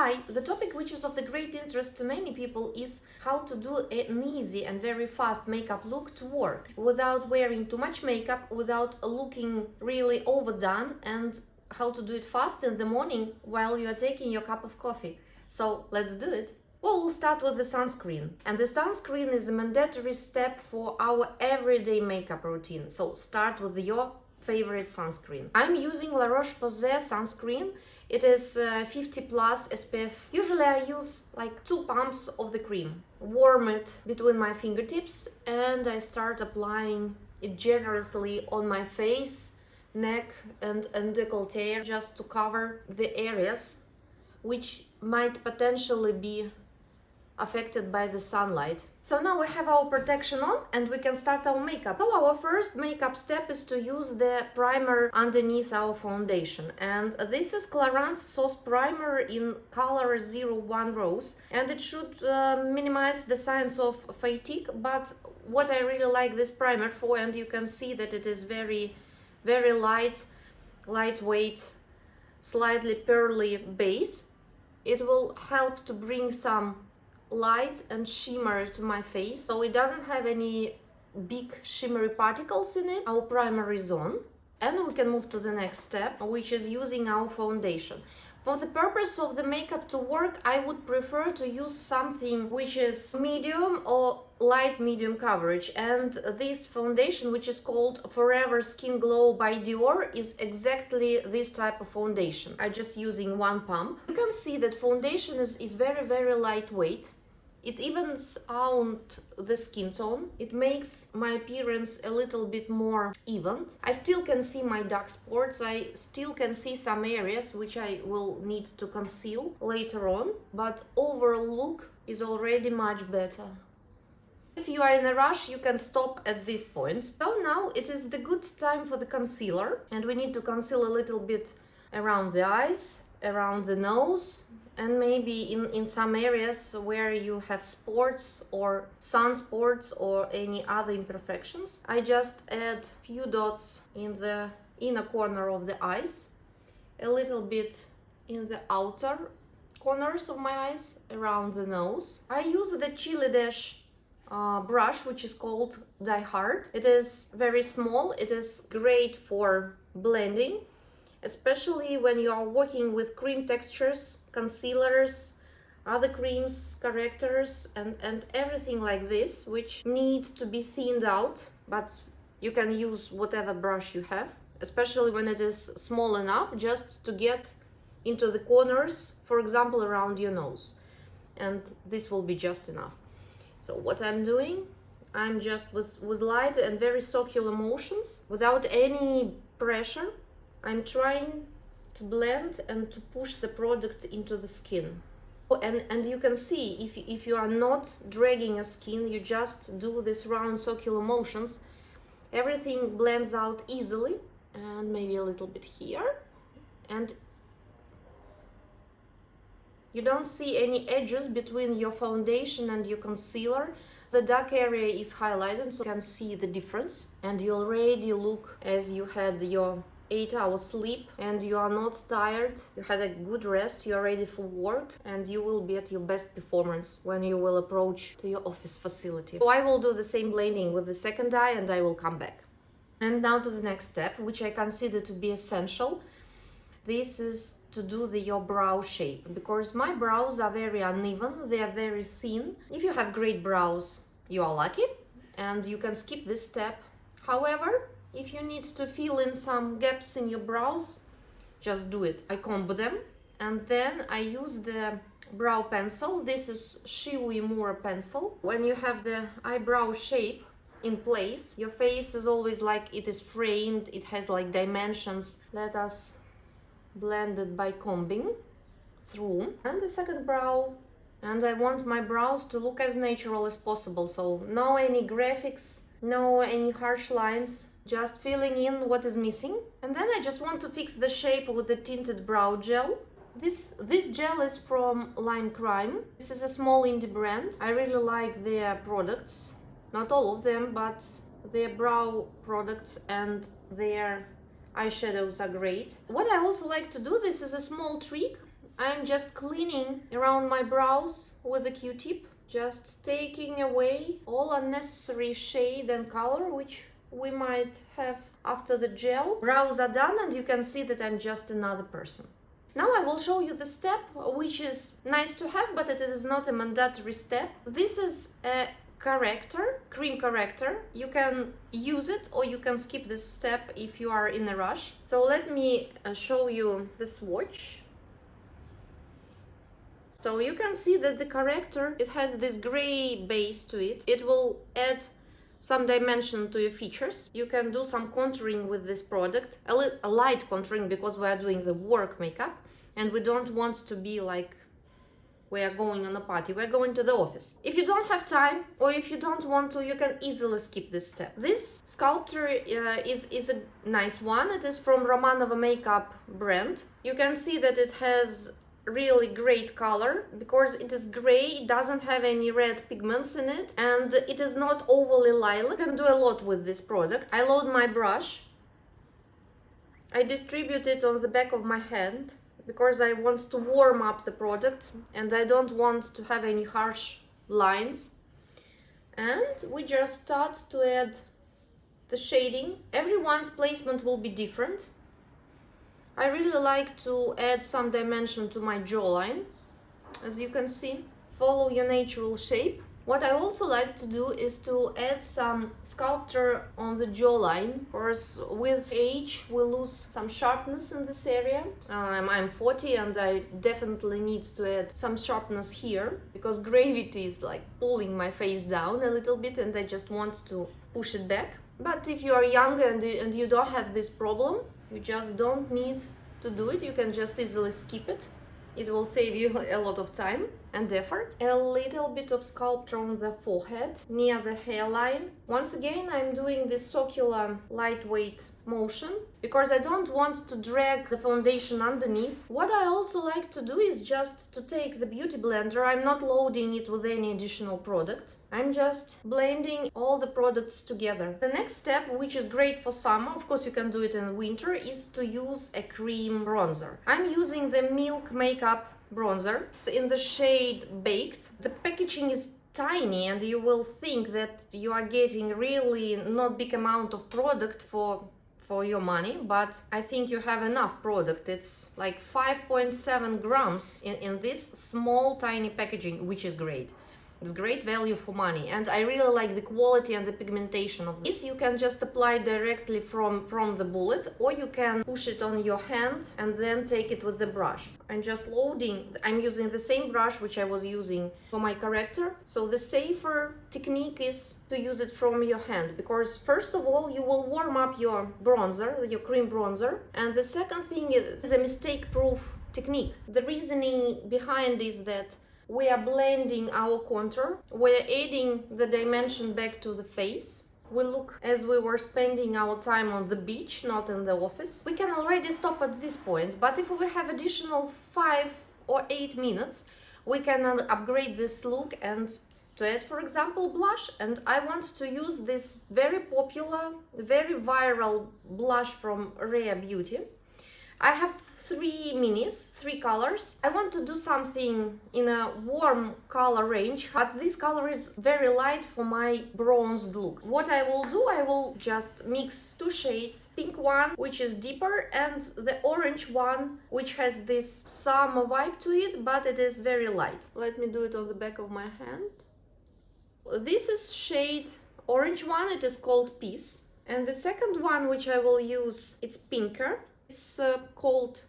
Hi, the topic which is of the great interest to many people is how to do an easy and very fast makeup look to work without wearing too much makeup, without looking really overdone, and how to do it fast in the morning while you are taking your cup of coffee. So let's do it. Well, we'll start with the sunscreen. And the sunscreen is a mandatory step for our everyday makeup routine. So start with your favorite sunscreen. I'm using La Roche-Posay sunscreen. It is 50 plus SPF. Usually I use like 2 pumps of the cream. Warm it between my fingertips and I start applying it generously on my face, neck and décolleté, just to cover the areas which might potentially be affected by the sunlight. So now we have our protection on and we can start our makeup. So our first makeup step is to use the primer underneath our foundation, and this is Clarins Sauce Primer in color 01 Rose, and it should minimize the signs of fatigue. But what I really like this primer for, and you can see that it is very lightweight, slightly pearly base. It will help to bring some light and shimmer to my face, so it doesn't have any big shimmery particles in it. Our primer is on and we can move to the next step, which is using our foundation. For the purpose of the makeup to work, I would prefer to use something which is medium or light medium coverage, and this foundation, which is called Forever Skin Glow by Dior, is exactly this type of foundation. I'm just using 1 pump. You can see that foundation is very lightweight. It evens out the skin tone. It makes my appearance a little bit more even. I still can see my dark spots. I still can see some areas which I will need to conceal later on, but overall look is already much better. If you are in a rush, you can stop at this point. So now it is the good time for the concealer, and we need to conceal a little bit around the eyes, around the nose, and maybe in some areas where you have spots or sunspots or any other imperfections. I just add few dots in the inner corner of the eyes, a little bit in the outer corners of my eyes, around the nose. I use the Chili Dash brush, which is called Die Hard. It is very small. It is great for blending, especially when you are working with cream textures, concealers, other creams, correctors, and everything like this, which needs to be thinned out. But you can use whatever brush you have, especially when it is small enough just to get into the corners, for example, around your nose. And this will be just enough. So what I'm doing, I'm just with light and very circular motions, without any pressure, I'm trying to blend and to push the product into the skin. And you can see, if you are not dragging your skin, you just do this round circular motions, everything blends out easily. And maybe a little bit here. And you don't see any edges between your foundation and your concealer. The dark area is highlighted, so you can see the difference. And you already look as you had your 8-hour sleep and you are not tired, you had a good rest, you are ready for work, and you will be at your best performance when you will approach to your office facility. So I will do the same blending with the second eye and I will come back. And now to the next step, which I consider to be essential. This is to do your brow shape, because my brows are very uneven, they are very thin. If you have great brows, you are lucky and you can skip this step. However, if you need to fill in some gaps in your brows, just do it. I comb them and then I use the brow pencil. This is Shu Uemura pencil. When you have the eyebrow shape in place, your face is always like it is framed, it has like dimensions. Let us blend it by combing through. And the second brow, and I want my brows to look as natural as possible, so no any graphics, no any harsh lines, just filling in what is missing. And then I just want to fix the shape with the tinted brow gel. This gel is from Lime Crime. This is a small indie brand. I really like their products, not all of them, but their brow products and their eyeshadows are great. What I also like to do, this is a small trick. I'm just cleaning around my brows with a Q-tip, just taking away all unnecessary shade and color which we might have after the gel. Brows are done and you can see that I'm just another person. Now I will show you the step, which is nice to have, but it is not a mandatory step. This is a corrector, cream corrector. You can use it or you can skip this step if you are in a rush. So let me show you the swatch. So you can see that the corrector, it has this gray base to it. It will add some dimension to your features. You can do some contouring with this product, a light contouring, because we are doing the work makeup and we don't want to be like we are going on a party, we're going to the office. If you don't have time or if you don't want to, you can easily skip this step. This sculptor is a nice one. It is from Romanovamakeup brand. You can see that it has really great color because it is gray, it doesn't have any red pigments in it, and it is not overly lilac. You can do a lot with this product. I load my brush, I distribute it on the back of my hand because I want to warm up the product and I don't want to have any harsh lines. And we just start to add the shading. Everyone's placement will be different. I really like to add some dimension to my jawline, as you can see. Follow your natural shape. What I also like to do is to add some sculpture on the jawline, because with age we lose some sharpness in this area. I'm 40 and I definitely need to add some sharpness here, because gravity is like pulling my face down a little bit and I just want to push it back. But if you are younger and you don't have this problem, you just don't need to do it. You can just easily skip it. It will save you a lot of time and effort. A little bit of sculpture on the forehead, near the hairline. Once again, I'm doing this circular lightweight motion because I don't want to drag the foundation underneath. What I also like to do is just to take the beauty blender. I'm not loading it with any additional product. I'm just blending all the products together. The next step, which is great for summer, of course you can do it in winter, is to use a cream bronzer. I'm using the Milk Makeup bronzer. It's in the shade Baked. The packaging is tiny and you will think that you are getting really not big amount of product for your money, but I think you have enough product. It's like 5.7 grams in this small tiny packaging, which is great. It's great value for money, and I really like the quality and the pigmentation of this. You can just apply directly from the bullet, or you can push it on your hand and then take it with the brush. I'm just loading. I'm using the same brush which I was using for my corrector. So the safer technique is to use it from your hand, because first of all you will warm up your bronzer, your cream bronzer, and the second thing is a mistake-proof technique. The reasoning behind is that we are blending our contour, we're adding the dimension back to the face. We look as we were spending our time on the beach, not in the office. We can already stop at this point, but if we have additional 5 or 8 minutes, we can upgrade this look and to add, for example, blush. And I want to use this very popular, very viral blush from Rare Beauty. I have 3 minis, 3 colors. I want to do something in a warm color range, but this color is very light for my bronzed look. What I will do, I will just mix 2 shades, pink one, which is deeper, and the orange one, which has this summer vibe to it, but it is very light. Let me do it on the back of my hand. This is shade orange one, it is called Peace. And the second one, which I will use, it's pinker. It's called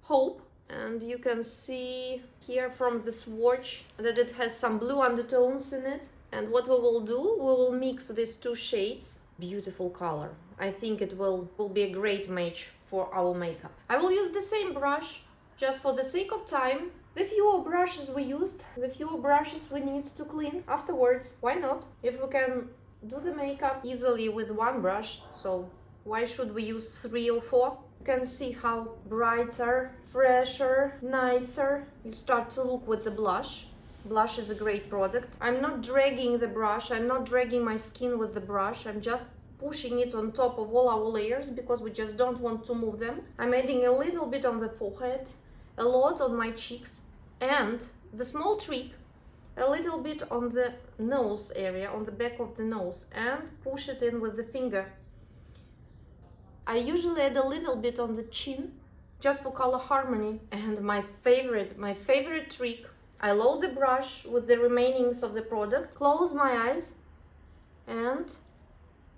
Hope, and you can see here from the swatch that it has some blue undertones in it. And what we will do, we will mix these 2 shades. Beautiful color. I think it will be a great match for our makeup. I will use the same brush, just for the sake of time. The fewer brushes we used, the fewer brushes we need to clean afterwards. Why not? If we can do the makeup easily with 1 brush, so why should we use 3 or 4? You can see how brighter, fresher, nicer you start to look with the blush. Blush is a great product. I'm not dragging the brush, I'm not dragging my skin with the brush, I'm just pushing it on top of all our layers because we just don't want to move them. I'm adding a little bit on the forehead, a lot on my cheeks, and the small trick, a little bit on the nose area, on the back of the nose, and push it in with the finger. I usually add a little bit on the chin, just for color harmony. And my favorite trick, I load the brush with the remainings of the product, close my eyes, and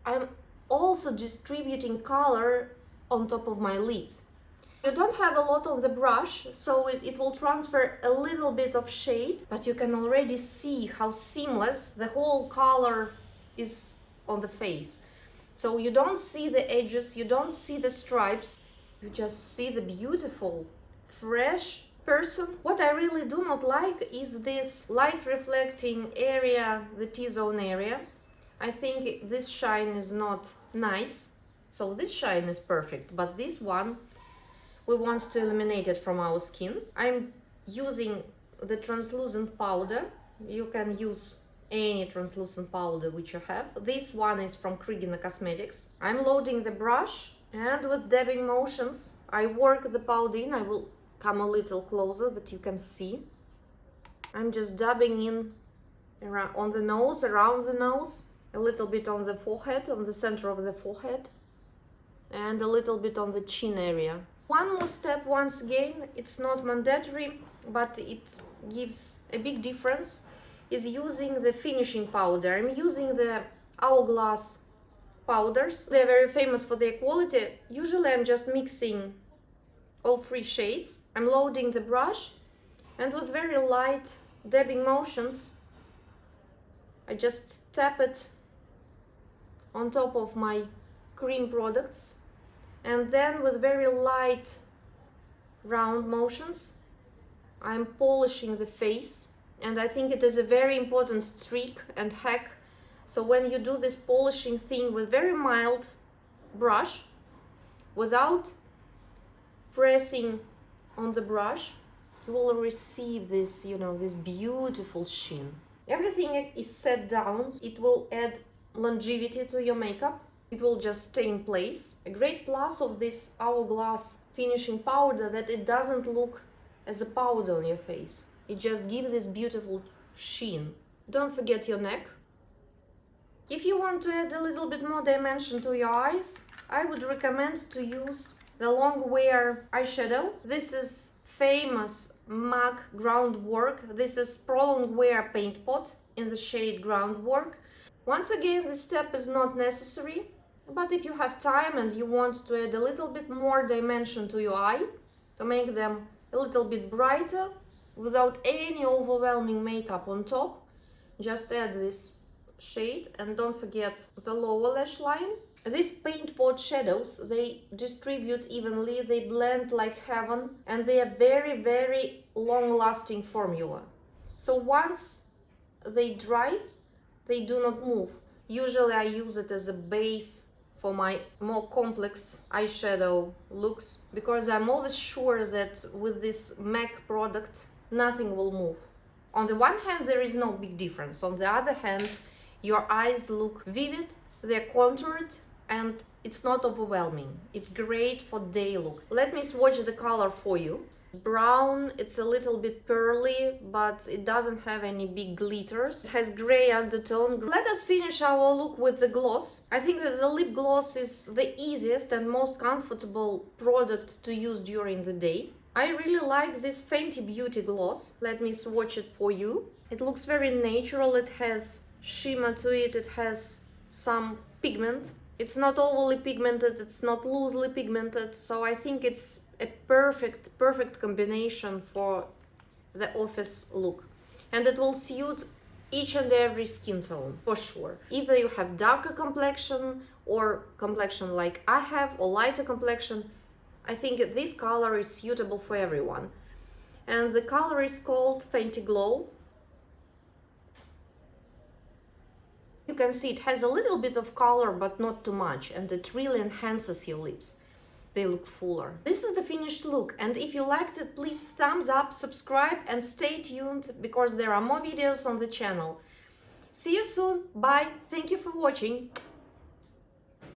I'm also distributing color on top of my lids. You don't have a lot of the brush, so it will transfer a little bit of shade, but you can already see how seamless the whole color is on the face. So you don't see the edges, you don't see the stripes, you just see the beautiful, fresh person. What I really do not like is this light reflecting area, the T-zone area. I think this shine is not nice. So this shine is perfect, but this one, we want to eliminate it from our skin. I'm using the translucent powder. You can use any translucent powder which you have. This one is from Krygina Cosmetics. I'm loading the brush, and with dabbing motions, I work the powder in. I will come a little closer that you can see. I'm just dabbing in around, on the nose, around the nose, a little bit on the forehead, on the center of the forehead, and a little bit on the chin area. One more step, once again, it's not mandatory, but it gives a big difference, is using the finishing powder. I'm using the Hourglass powders. They're very famous for their quality. Usually I'm just mixing all three shades. I'm loading the brush, and with very light dabbing motions, I just tap it on top of my cream products, and then with very light round motions, I'm polishing the face. And I think it is a very important trick and hack. So when you do this polishing thing with very mild brush, without pressing on the brush, you will receive this, this beautiful sheen. Everything is set down. It will add longevity to your makeup. It will just stay in place. A great plus of this Hourglass finishing powder that it doesn't look as a powder on your face. It just gives this beautiful sheen. Don't forget your neck. If you want to add a little bit more dimension to your eyes, I would recommend to use the long wear eyeshadow. This is famous MAC Groundwork. This is prolonged wear paint pot in the shade Groundwork. Once again, this step is not necessary, but if you have time and you want to add a little bit more dimension to your eye, to make them a little bit brighter, without any overwhelming makeup on top, just add this shade, and don't forget the lower lash line. These paint pot shadows, they distribute evenly, they blend like heaven, and they are very, very long-lasting formula. So once they dry, they do not move. Usually I use it as a base for my more complex eyeshadow looks, because I'm always sure that with this MAC product, nothing will move. On the one hand, there is no big difference. On the other hand, your eyes look vivid, they're contoured, and it's not overwhelming. It's great for day look. Let me swatch the color for you. Brown, it's a little bit pearly, but it doesn't have any big glitters. It has gray undertone. Let us finish our look with the gloss. I think that the lip gloss is the easiest and most comfortable product to use during the day. I really like this Fenty Beauty gloss. Let me swatch it for you. It looks very natural. It has shimmer to it. It has some pigment. It's not overly pigmented. It's not loosely pigmented. So I think it's a perfect combination for the office look. And it will suit each and every skin tone, for sure. Either you have darker complexion or complexion like I have, or lighter complexion. I think this color is suitable for everyone. And the color is called Fenty Glow. You can see it has a little bit of color, but not too much, and it really enhances your lips. They look fuller. This is the finished look, and if you liked it, please thumbs up, subscribe, and stay tuned, because there are more videos on the channel. See you soon. Bye. Thank you for watching.